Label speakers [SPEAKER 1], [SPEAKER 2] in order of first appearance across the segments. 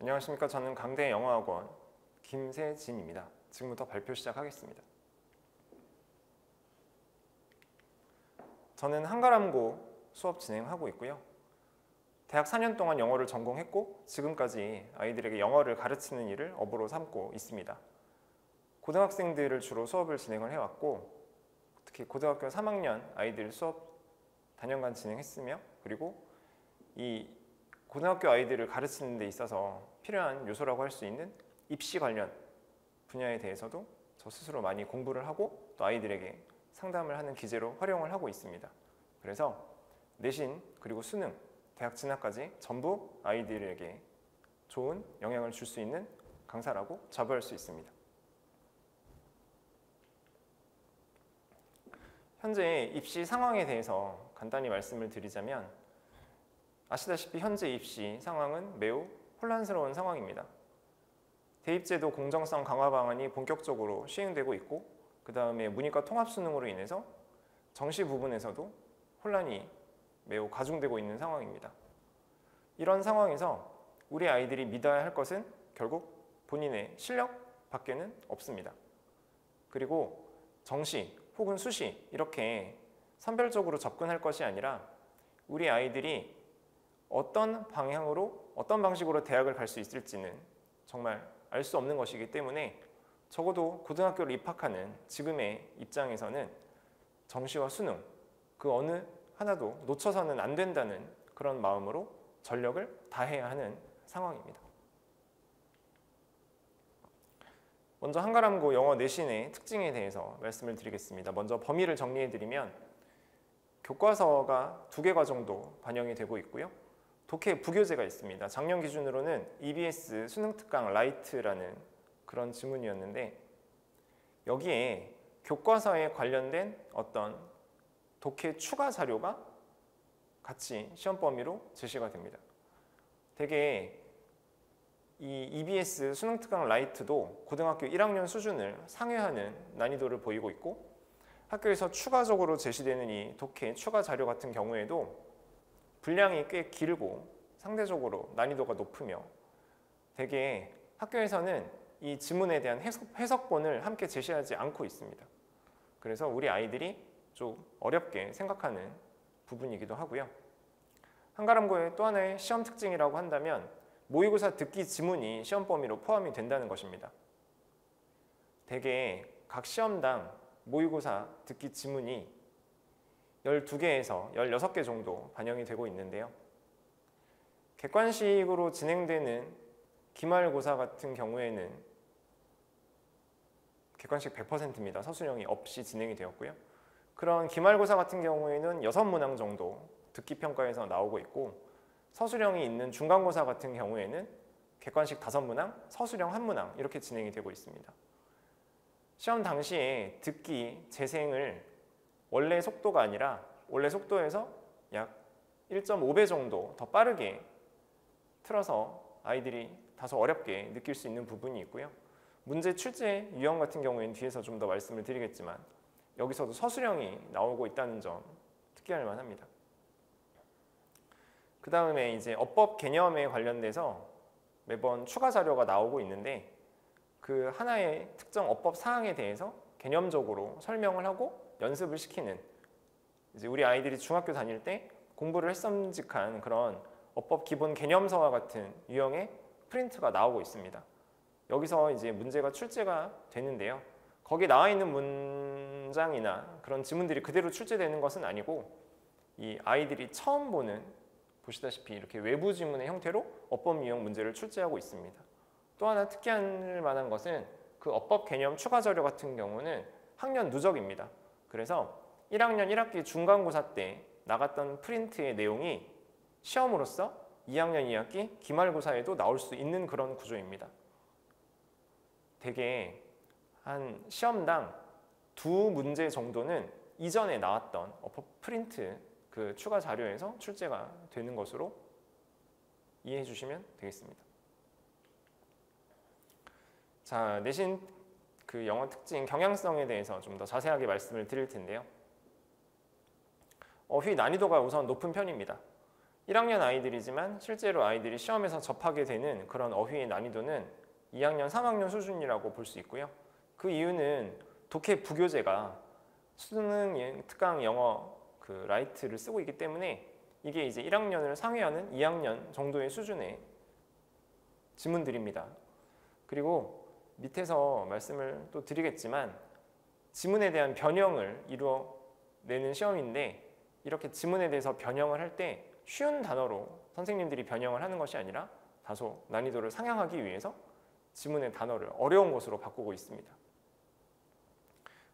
[SPEAKER 1] 안녕하십니까. 저는 강대 영어학원 김세진입니다. 지금부터 발표 시작하겠습니다. 저는 한가람고 수업 진행하고 있고요. 대학 4년 동안 영어를 전공했고 지금까지 아이들에게 영어를 가르치는 일을 업으로 삼고 있습니다. 고등학생들을 주로 수업을 진행을 해왔고 특히 고등학교 3학년 아이들 수업 단연간 진행했으며 그리고 이 고등학교 아이들을 가르치는 데 있어서 필요한 요소라고 할 수 있는 입시 관련 분야에 대해서도 저 스스로 많이 공부를 하고 또 아이들에게 상담을 하는 기재로 활용을 하고 있습니다. 그래서 내신 그리고 수능, 대학 진학까지 전부 아이들에게 좋은 영향을 줄 수 있는 강사라고 자부할 수 있습니다. 현재 입시 상황에 대해서 간단히 말씀을 드리자면 아시다시피 현재 입시 상황은 매우 혼란스러운 상황입니다. 대입제도 공정성 강화 방안이 본격적으로 시행되고 있고 그 다음에 문이과 통합수능으로 인해서 정시 부분에서도 혼란이 매우 가중되고 있는 상황입니다. 이런 상황에서 우리 아이들이 믿어야 할 것은 결국 본인의 실력밖에는 없습니다. 그리고 정시 혹은 수시 이렇게 선별적으로 접근할 것이 아니라 우리 아이들이 어떤 방향으로 어떤 방식으로 대학을 갈 수 있을지는 정말 알 수 없는 것이기 때문에 적어도 고등학교를 입학하는 지금의 입장에서는 정시와 수능 그 어느 하나도 놓쳐서는 안 된다는 그런 마음으로 전력을 다해야 하는 상황입니다. 먼저 한가람고 영어 내신의 특징에 대해서 말씀을 드리겠습니다. 먼저 범위를 정리해드리면 교과서가 2개가 정도 반영이 되고 있고요. 독해 부교재가 있습니다. 작년 기준으로는 EBS 수능특강 라이트라는 그런 지문이었는데 여기에 교과서에 관련된 어떤 독해 추가 자료가 같이 시험 범위로 제시가 됩니다. 되게 이 EBS 수능특강 라이트도 고등학교 1학년 수준을 상회하는 난이도를 보이고 있고 학교에서 추가적으로 제시되는 이 독해 추가 자료 같은 경우에도 분량이 꽤 길고 상대적으로 난이도가 높으며 되게 학교에서는 이 지문에 대한 해석본을 함께 제시하지 않고 있습니다. 그래서 우리 아이들이 좀 어렵게 생각하는 부분이기도 하고요. 한가람고의 또 하나의 시험 특징이라고 한다면 모의고사 듣기 지문이 시험 범위로 포함이 된다는 것입니다. 대개 각 시험당 모의고사 듣기 지문이 12개에서 16개 정도 반영이 되고 있는데요. 객관식으로 진행되는 기말고사 같은 경우에는 객관식 100%입니다. 서술형이 없이 진행이 되었고요. 그런 기말고사 같은 경우에는 6문항 정도 듣기평가에서 나오고 있고 서술형이 있는 중간고사 같은 경우에는 객관식 5문항, 서술형 1문항 이렇게 진행이 되고 있습니다. 시험 당시에 듣기 재생을 원래 속도가 아니라 원래 속도에서 약 1.5배 정도 더 빠르게 틀어서 아이들이 다소 어렵게 느낄 수 있는 부분이 있고요. 문제 출제 유형 같은 경우에는 뒤에서 좀 더 말씀을 드리겠지만 여기서도 서술형이 나오고 있다는 점 특이할 만합니다. 그 다음에 이제 어법 개념에 관련돼서 매번 추가 자료가 나오고 있는데 그 하나의 특정 어법 사항에 대해서 개념적으로 설명을 하고 연습을 시키는 이제 우리 아이들이 중학교 다닐 때 공부를 했음직한 그런 어법 기본 개념서와 같은 유형의 프린트가 나오고 있습니다. 여기서 이제 문제가 출제가 되는데요. 거기 나와 있는 문장이나 그런 지문들이 그대로 출제되는 것은 아니고 이 아이들이 처음 보는 보시다시피 이렇게 외부 지문의 형태로 어법 유형 문제를 출제하고 있습니다. 또 하나 특이할 만한 것은 그 어법 개념 추가 자료 같은 경우는 학년 누적입니다. 그래서 1학년 1학기 중간고사 때 나갔던 프린트의 내용이 시험으로서 2학년 2학기 기말고사에도 나올 수 있는 그런 구조입니다. 되게 한 시험당 2문제 정도는 이전에 나왔던 어법 프린트 그 추가 자료에서 출제가 되는 것으로 이해해 주시면 되겠습니다. 자, 내신 그 영어 특징 경향성에 대해서 좀 더 자세하게 말씀을 드릴 텐데요. 어휘 난이도가 우선 높은 편입니다. 1학년 아이들이지만 실제로 아이들이 시험에서 접하게 되는 그런 어휘의 난이도는 2학년, 3학년 수준이라고 볼 수 있고요. 그 이유는 독해 부교재가 수능 특강 영어 라이트를 쓰고 있기 때문에 이게 이제 1학년을 상회하는 2학년 정도의 수준의 지문들입니다. 그리고 밑에서 말씀을 또 드리겠지만 지문에 대한 변형을 이루어내는 시험인데 이렇게 지문에 대해서 변형을 할 때 쉬운 단어로 선생님들이 변형을 하는 것이 아니라 다소 난이도를 상향하기 위해서 지문의 단어를 어려운 것으로 바꾸고 있습니다.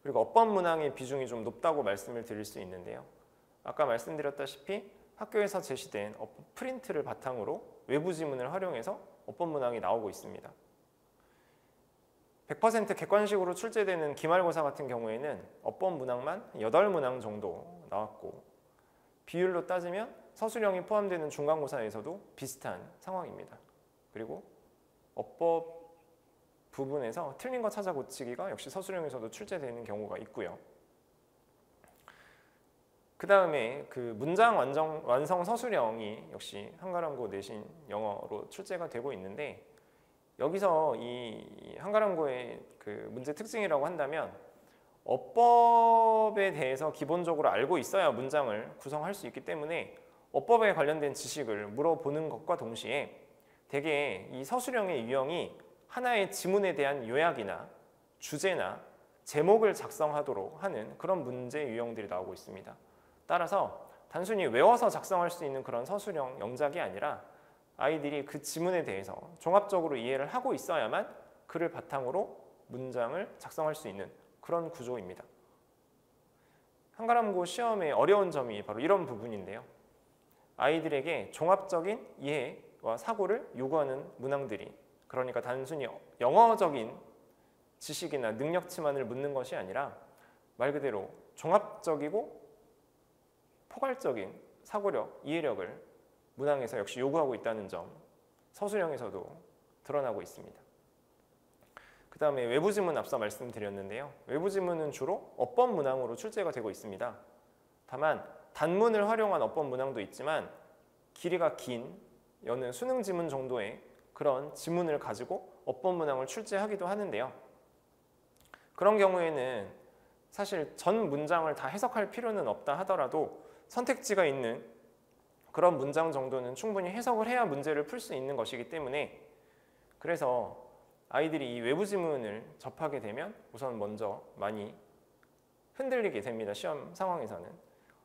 [SPEAKER 1] 그리고 어법 문항의 비중이 좀 높다고 말씀을 드릴 수 있는데요. 아까 말씀드렸다시피 학교에서 제시된 어법 프린트를 바탕으로 외부 지문을 활용해서 어법 문항이 나오고 있습니다. 100% 객관식으로 출제되는 기말고사 같은 경우에는 어법 문항만 8문항 정도 나왔고 비율로 따지면 서술형이 포함되는 중간고사에서도 비슷한 상황입니다. 그리고 어법 부분에서 틀린 거 찾아 고치기가 역시 서술형에서도 출제되는 경우가 있고요. 그 다음에 그 문장 완성 서술형이 역시 한가람고 내신 영어로 출제가 되고 있는데 여기서 이 한가람고의 그 문제 특징이라고 한다면 어법에 대해서 기본적으로 알고 있어야 문장을 구성할 수 있기 때문에 어법에 관련된 지식을 물어보는 것과 동시에 대개 이 서술형의 유형이 하나의 지문에 대한 요약이나 주제나 제목을 작성하도록 하는 그런 문제 유형들이 나오고 있습니다. 따라서 단순히 외워서 작성할 수 있는 그런 서술형 영작이 아니라 아이들이 그 지문에 대해서 종합적으로 이해를 하고 있어야만 그를 바탕으로 문장을 작성할 수 있는 그런 구조입니다. 한가람고 시험의 어려운 점이 바로 이런 부분인데요. 아이들에게 종합적인 이해와 사고를 요구하는 문항들이 그러니까 단순히 영어적인 지식이나 능력치만을 묻는 것이 아니라 말 그대로 종합적이고 포괄적인 사고력, 이해력을 문항에서 역시 요구하고 있다는 점 서술형에서도 드러나고 있습니다. 그 다음에 외부 지문 앞서 말씀드렸는데요. 외부 지문은 주로 어법 문항으로 출제가 되고 있습니다. 다만 단문을 활용한 어법 문항도 있지만 길이가 긴 여는 수능 지문 정도의 그런 지문을 가지고 어법 문항을 출제하기도 하는데요. 그런 경우에는 사실 전 문장을 다 해석할 필요는 없다 하더라도 선택지가 있는 그런 문장 정도는 충분히 해석을 해야 문제를 풀 수 있는 것이기 때문에 그래서 아이들이 이 외부 지문을 접하게 되면 우선 먼저 많이 흔들리게 됩니다. 시험 상황에서는.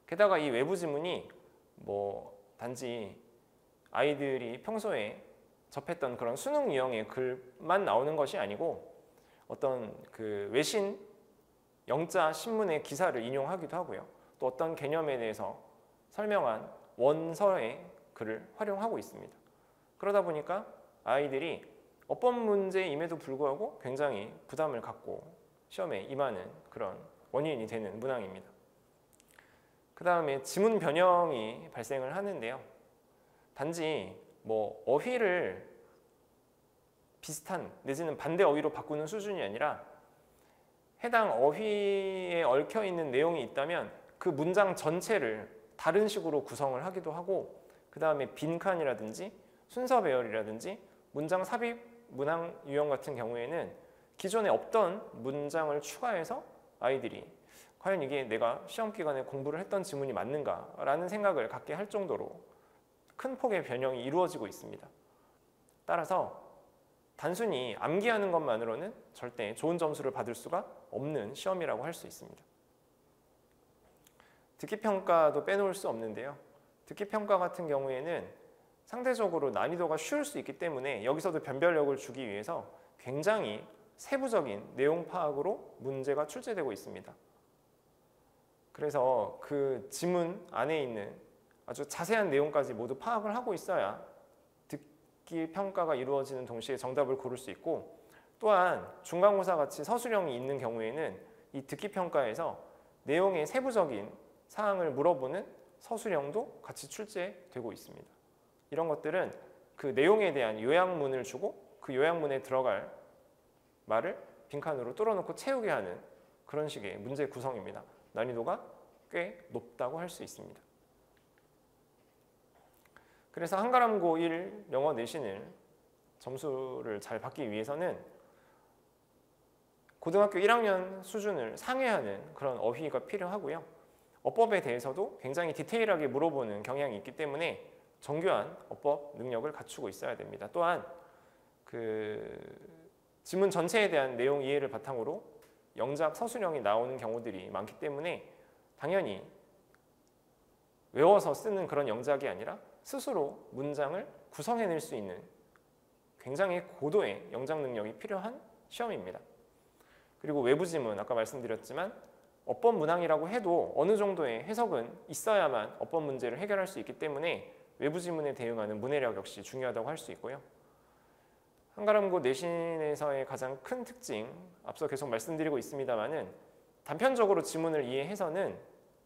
[SPEAKER 1] 게다가 이 외부 지문이 단지 아이들이 평소에 접했던 그런 수능 유형의 글만 나오는 것이 아니고 어떤 그 외신 영자 신문의 기사를 인용하기도 하고요. 또 어떤 개념에 대해서 설명한 원서의 글을 활용하고 있습니다. 그러다 보니까 아이들이 어법 문제임에도 불구하고 굉장히 부담을 갖고 시험에 임하는 그런 원인이 되는 문항입니다. 그 다음에 지문 변형이 발생을 하는데요. 단지 어휘를 비슷한 내지는 반대 어휘로 바꾸는 수준이 아니라 해당 어휘에 얽혀있는 내용이 있다면 그 문장 전체를 다른 식으로 구성을 하기도 하고 그 다음에 빈칸이라든지 순서 배열이라든지 문장 삽입 문항 유형 같은 경우에는 기존에 없던 문장을 추가해서 아이들이 과연 이게 내가 시험 기간에 공부를 했던 지문이 맞는가라는 생각을 갖게 할 정도로 큰 폭의 변형이 이루어지고 있습니다. 따라서 단순히 암기하는 것만으로는 절대 좋은 점수를 받을 수가 없는 시험이라고 할 수 있습니다. 듣기평가도 빼놓을 수 없는데요. 듣기평가 같은 경우에는 상대적으로 난이도가 쉬울 수 있기 때문에 여기서도 변별력을 주기 위해서 굉장히 세부적인 내용 파악으로 문제가 출제되고 있습니다. 그래서 그 지문 안에 있는 아주 자세한 내용까지 모두 파악을 하고 있어야 듣기 평가가 이루어지는 동시에 정답을 고를 수 있고 또한 중간고사 같이 서술형이 있는 경우에는 이 듣기 평가에서 내용의 세부적인 사항을 물어보는 서술형도 같이 출제되고 있습니다. 이런 것들은 그 내용에 대한 요약문을 주고 그 요약문에 들어갈 말을 빈칸으로 뚫어놓고 채우게 하는 그런 식의 문제 구성입니다. 난이도가 꽤 높다고 할 수 있습니다. 그래서 한가람고 1 영어 내신을 점수를 잘 받기 위해서는 고등학교 1학년 수준을 상회하는 그런 어휘가 필요하고요. 어법에 대해서도 굉장히 디테일하게 물어보는 경향이 있기 때문에 정교한 어법 능력을 갖추고 있어야 됩니다. 또한 지문 전체에 대한 내용 이해를 바탕으로 영작 서술형이 나오는 경우들이 많기 때문에 당연히 외워서 쓰는 그런 영작이 아니라 스스로 문장을 구성해낼 수 있는 굉장히 고도의 영작 능력이 필요한 시험입니다. 그리고 외부 지문, 아까 말씀드렸지만 어법 문항이라고 해도 어느 정도의 해석은 있어야만 어법 문제를 해결할 수 있기 때문에 외부 지문에 대응하는 문해력 역시 중요하다고 할 수 있고요. 한가람고 내신에서의 가장 큰 특징, 앞서 계속 말씀드리고 있습니다만은 단편적으로 지문을 이해해서는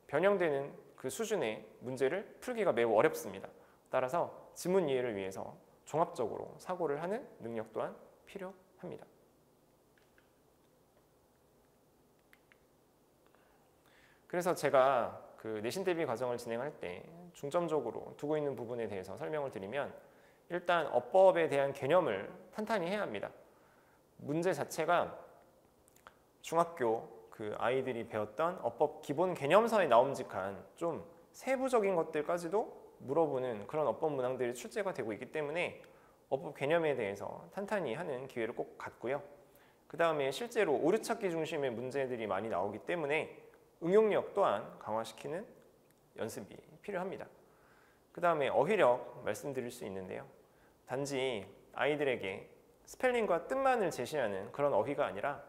[SPEAKER 1] 변형되는 그 수준의 문제를 풀기가 매우 어렵습니다. 따라서 지문 이해를 위해서 종합적으로 사고를 하는 능력 또한 필요합니다. 그래서 제가 내신 대비 과정을 진행할 때 중점적으로 두고 있는 부분에 대해서 설명을 드리면 일단 어법에 대한 개념을 탄탄히 해야 합니다. 문제 자체가 중학교 아이들이 배웠던 어법 기본 개념서에 나옴직한 좀 세부적인 것들까지도 물어보는 그런 어법 문항들이 출제가 되고 있기 때문에 어법 개념에 대해서 탄탄히 하는 기회를 꼭 갖고요. 그 다음에 실제로 오류찾기 중심의 문제들이 많이 나오기 때문에 응용력 또한 강화시키는 연습이 필요합니다. 그 다음에 어휘력 말씀드릴 수 있는데요. 단지 아이들에게 스펠링과 뜻만을 제시하는 그런 어휘가 아니라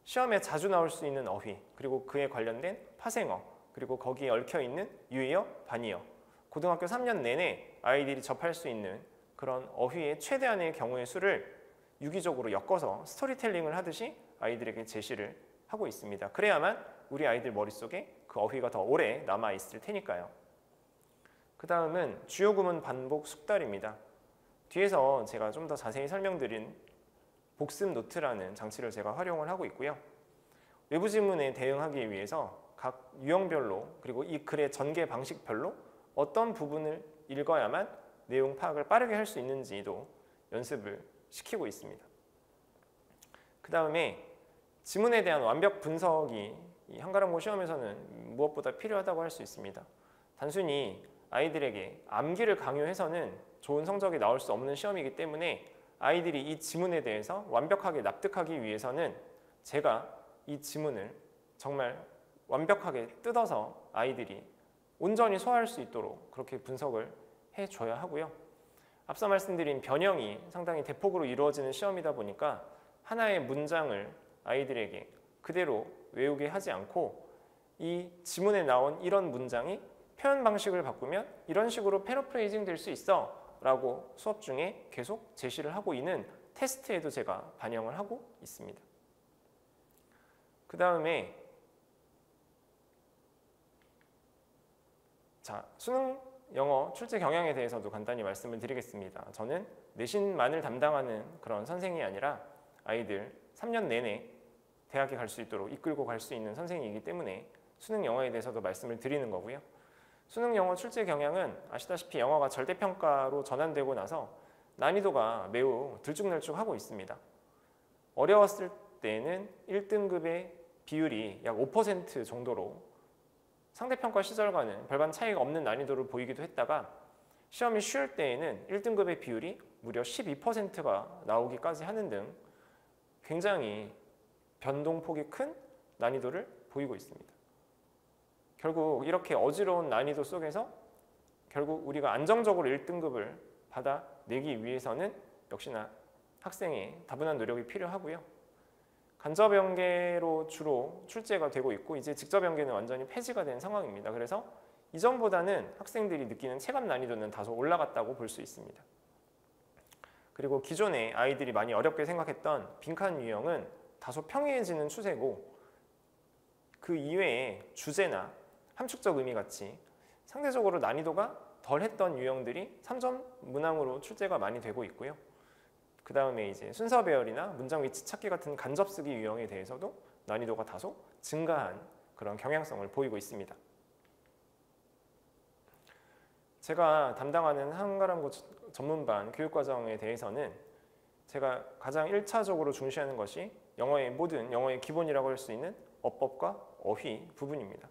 [SPEAKER 1] 시험에 자주 나올 수 있는 어휘, 그리고 그에 관련된 파생어, 그리고 거기에 얽혀있는 유의어, 반의어, 고등학교 3년 내내 아이들이 접할 수 있는 그런 어휘의 최대한의 경우의 수를 유기적으로 엮어서 스토리텔링을 하듯이 아이들에게 제시를 하고 있습니다. 그래야만 우리 아이들 머릿속에 그 어휘가 더 오래 남아있을 테니까요. 그 다음은 주요 구문 반복 숙달입니다. 뒤에서 제가 좀 더 자세히 설명드린 복습 노트라는 장치를 제가 활용을 하고 있고요. 외부 지문에 대응하기 위해서 각 유형별로 그리고 이 글의 전개 방식별로 어떤 부분을 읽어야만 내용 파악을 빠르게 할 수 있는지도 연습을 시키고 있습니다. 그 다음에 지문에 대한 완벽 분석이 이 한가람고 시험에서는 무엇보다 필요하다고 할 수 있습니다. 단순히 아이들에게 암기를 강요해서는 좋은 성적이 나올 수 없는 시험이기 때문에 아이들이 이 지문에 대해서 완벽하게 납득하기 위해서는 제가 이 지문을 정말 완벽하게 뜯어서 아이들이 온전히 소화할 수 있도록 그렇게 분석을 해줘야 하고요. 앞서 말씀드린 변형이 상당히 대폭으로 이루어지는 시험이다 보니까 하나의 문장을 아이들에게 그대로 외우게 하지 않고 이 지문에 나온 이런 문장이 표현 방식을 바꾸면 이런 식으로 패러프레이징 될 수 있어 라고 수업 중에 계속 제시를 하고 있는 테스트에도 제가 반영을 하고 있습니다. 그 다음에 수능 영어 출제 경향에 대해서도 간단히 말씀을 드리겠습니다. 저는 내신만을 담당하는 그런 선생이 아니라 아이들 3년 내내 대학에 갈 수 있도록 이끌고 갈 수 있는 선생이기 때문에 수능 영어에 대해서도 말씀을 드리는 거고요. 수능 영어 출제 경향은 아시다시피 영어가 절대평가로 전환되고 나서 난이도가 매우 들쭉날쭉하고 있습니다. 어려웠을 때는 1등급의 비율이 약 5% 정도로 상대평가 시절과는 별반 차이가 없는 난이도를 보이기도 했다가 시험이 쉬울 때에는 1등급의 비율이 무려 12%가 나오기까지 하는 등 굉장히 변동폭이 큰 난이도를 보이고 있습니다. 결국 이렇게 어지러운 난이도 속에서 결국 우리가 안정적으로 1등급을 받아내기 위해서는 역시나 학생의 다분한 노력이 필요하고요. 간접 연계로 주로 출제가 되고 있고 이제 직접 연계는 완전히 폐지가 된 상황입니다. 그래서 이전보다는 학생들이 느끼는 체감 난이도는 다소 올라갔다고 볼 수 있습니다. 그리고 기존에 아이들이 많이 어렵게 생각했던 빈칸 유형은 다소 평이해지는 추세고 그 이외에 주제나 함축적 의미 같이 상대적으로 난이도가 덜했던 유형들이 3점 문항으로 출제가 많이 되고 있고요. 그 다음에 이제 순서 배열이나 문장 위치 찾기 같은 간접 쓰기 유형에 대해서도 난이도가 다소 증가한 그런 경향성을 보이고 있습니다. 제가 담당하는 한가람고 전문반 교육과정에 대해서는 제가 가장 1차적으로 중시하는 것이 영어의 기본이라고 할 수 있는 어법과 어휘 부분입니다.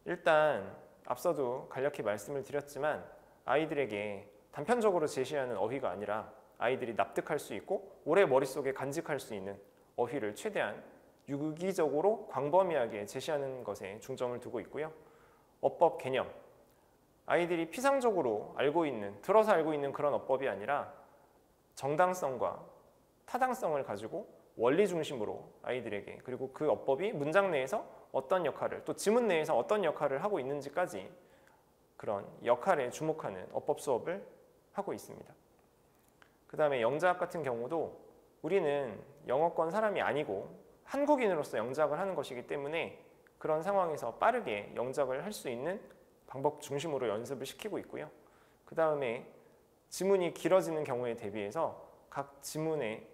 [SPEAKER 1] 일단 앞서도 간략히 말씀을 드렸지만 아이들에게 단편적으로 제시하는 어휘가 아니라 아이들이 납득할 수 있고 오래 머릿속에 간직할 수 있는 어휘를 최대한 유기적으로 광범위하게 제시하는 것에 중점을 두고 있고요. 어법 개념, 아이들이 피상적으로 들어서 알고 있는 그런 어법이 아니라 정당성과 타당성을 가지고 원리 중심으로 아이들에게, 그리고 그 어법이 문장 내에서 어떤 역할을, 또 지문 내에서 어떤 역할을 하고 있는지까지 그런 역할에 주목하는 어법 수업을 하고 있습니다. 그 다음에 영작 같은 경우도 우리는 영어권 사람이 아니고 한국인으로서 영작을 하는 것이기 때문에 그런 상황에서 빠르게 영작을 할 수 있는 방법 중심으로 연습을 시키고 있고요. 그 다음에 지문이 길어지는 경우에 대비해서 각 지문의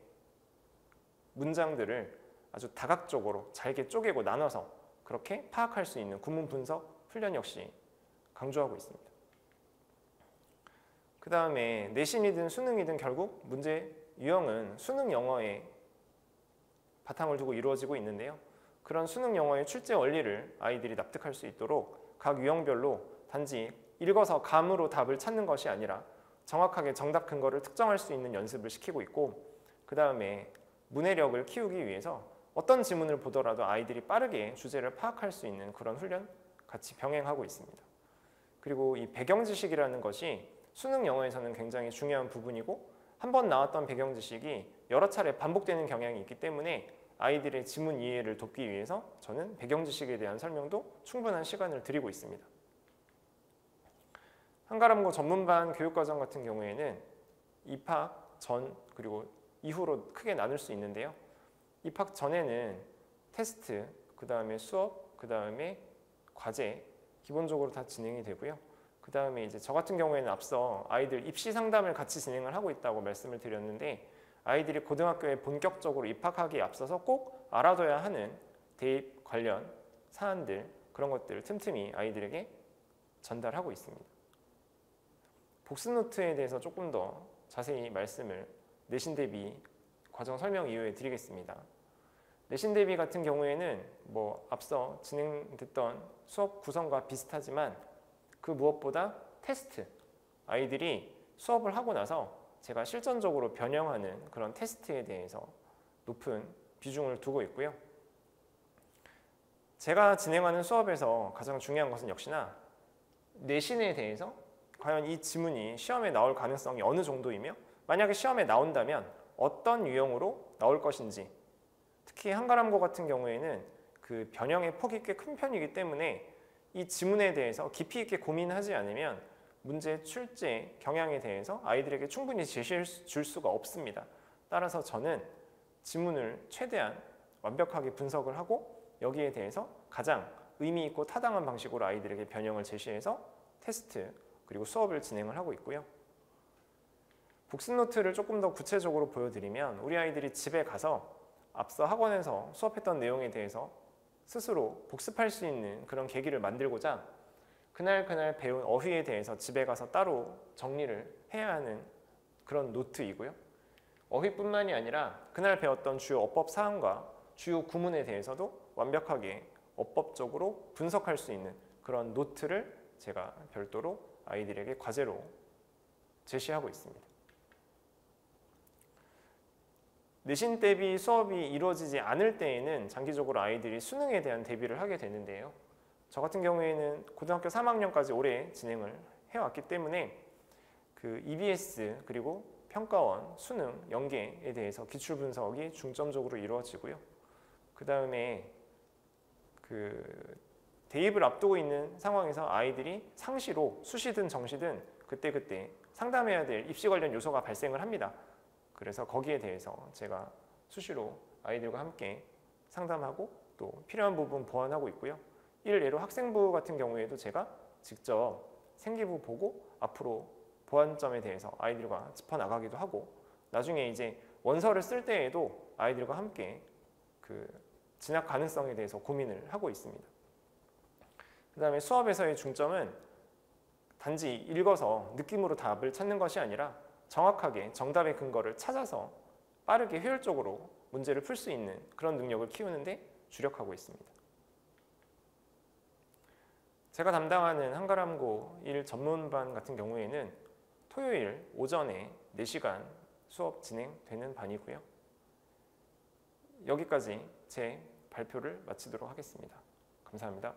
[SPEAKER 1] 문장들을 아주 다각적으로 잘게 쪼개고 나눠서 그렇게 파악할 수 있는 구문 분석 훈련 역시 강조하고 있습니다. 그 다음에 내신이든 수능이든 결국 문제 유형은 수능 영어에 바탕을 두고 이루어지고 있는데요. 그런 수능 영어의 출제 원리를 아이들이 납득할 수 있도록 각 유형별로 단지 읽어서 감으로 답을 찾는 것이 아니라 정확하게 정답 근거를 특정할 수 있는 연습을 시키고 있고, 그 다음에 문해력을 키우기 위해서 어떤 지문을 보더라도 아이들이 빠르게 주제를 파악할 수 있는 그런 훈련 같이 병행하고 있습니다. 그리고 이 배경 지식이라는 것이 수능 영어에서는 굉장히 중요한 부분이고, 한 번 나왔던 배경 지식이 여러 차례 반복되는 경향이 있기 때문에 아이들의 지문 이해를 돕기 위해서 저는 배경 지식에 대한 설명도 충분한 시간을 드리고 있습니다. 한가람고 전문반 교육과정 같은 경우에는 입학 전 그리고 이후로 크게 나눌 수 있는데요. 입학 전에는 테스트, 그 다음에 수업, 그 다음에 과제 기본적으로 다 진행이 되고요. 그 다음에 이제 저 같은 경우에는 앞서 아이들 입시 상담을 같이 진행을 하고 있다고 말씀을 드렸는데, 아이들이 고등학교에 본격적으로 입학하기에 앞서서 꼭 알아둬야 하는 대입 관련 사안들, 그런 것들을 틈틈이 아이들에게 전달하고 있습니다. 복습 노트에 대해서 조금 더 자세히 말씀을 내신 대비 과정 설명 이후에 드리겠습니다. 내신 대비 같은 경우에는 앞서 진행됐던 수업 구성과 비슷하지만 그 무엇보다 테스트, 아이들이 수업을 하고 나서 제가 실전적으로 변형하는 그런 테스트에 대해서 높은 비중을 두고 있고요. 제가 진행하는 수업에서 가장 중요한 것은 역시나 내신에 대해서 과연 이 지문이 시험에 나올 가능성이 어느 정도이며, 만약에 시험에 나온다면 어떤 유형으로 나올 것인지, 특히 한가람고 같은 경우에는 그 변형의 폭이 꽤 큰 편이기 때문에 이 지문에 대해서 깊이 있게 고민하지 않으면 문제 출제 경향에 대해서 아이들에게 충분히 제시해 줄 수가 없습니다. 따라서 저는 지문을 최대한 완벽하게 분석을 하고 여기에 대해서 가장 의미 있고 타당한 방식으로 아이들에게 변형을 제시해서 테스트 그리고 수업을 진행을 하고 있고요. 복습 노트를 조금 더 구체적으로 보여드리면, 우리 아이들이 집에 가서 앞서 학원에서 수업했던 내용에 대해서 스스로 복습할 수 있는 그런 계기를 만들고자 그날 배운 어휘에 대해서 집에 가서 따로 정리를 해야 하는 그런 노트이고요. 어휘뿐만이 아니라 그날 배웠던 주요 어법 사항과 주요 구문에 대해서도 완벽하게 어법적으로 분석할 수 있는 그런 노트를 제가 별도로 아이들에게 과제로 제시하고 있습니다. 내신 대비 수업이 이루어지지 않을 때에는 장기적으로 아이들이 수능에 대한 대비를 하게 되는데요. 저 같은 경우에는 고등학교 3학년까지 오래 진행을 해왔기 때문에 그 EBS 그리고 평가원, 수능, 연계에 대해서 기출 분석이 중점적으로 이루어지고요. 그 다음에 대입을 앞두고 있는 상황에서 아이들이 상시로 수시든 정시든 그때그때 상담해야 될 입시 관련 요소가 발생을 합니다. 그래서 거기에 대해서 제가 수시로 아이들과 함께 상담하고 또 필요한 부분 보완하고 있고요. 일례로 학생부 같은 경우에도 제가 직접 생기부 보고 앞으로 보완점에 대해서 아이들과 짚어나가기도 하고, 나중에 이제 원서를 쓸 때에도 아이들과 함께 그 진학 가능성에 대해서 고민을 하고 있습니다. 그 다음에 수업에서의 중점은 단지 읽어서 느낌으로 답을 찾는 것이 아니라 정확하게 정답의 근거를 찾아서 빠르게 효율적으로 문제를 풀 수 있는 그런 능력을 키우는 데 주력하고 있습니다. 제가 담당하는 한가람고 1 전문반 같은 경우에는 토요일 오전에 4시간 수업 진행되는 반이고요. 여기까지 제 발표를 마치도록 하겠습니다. 감사합니다.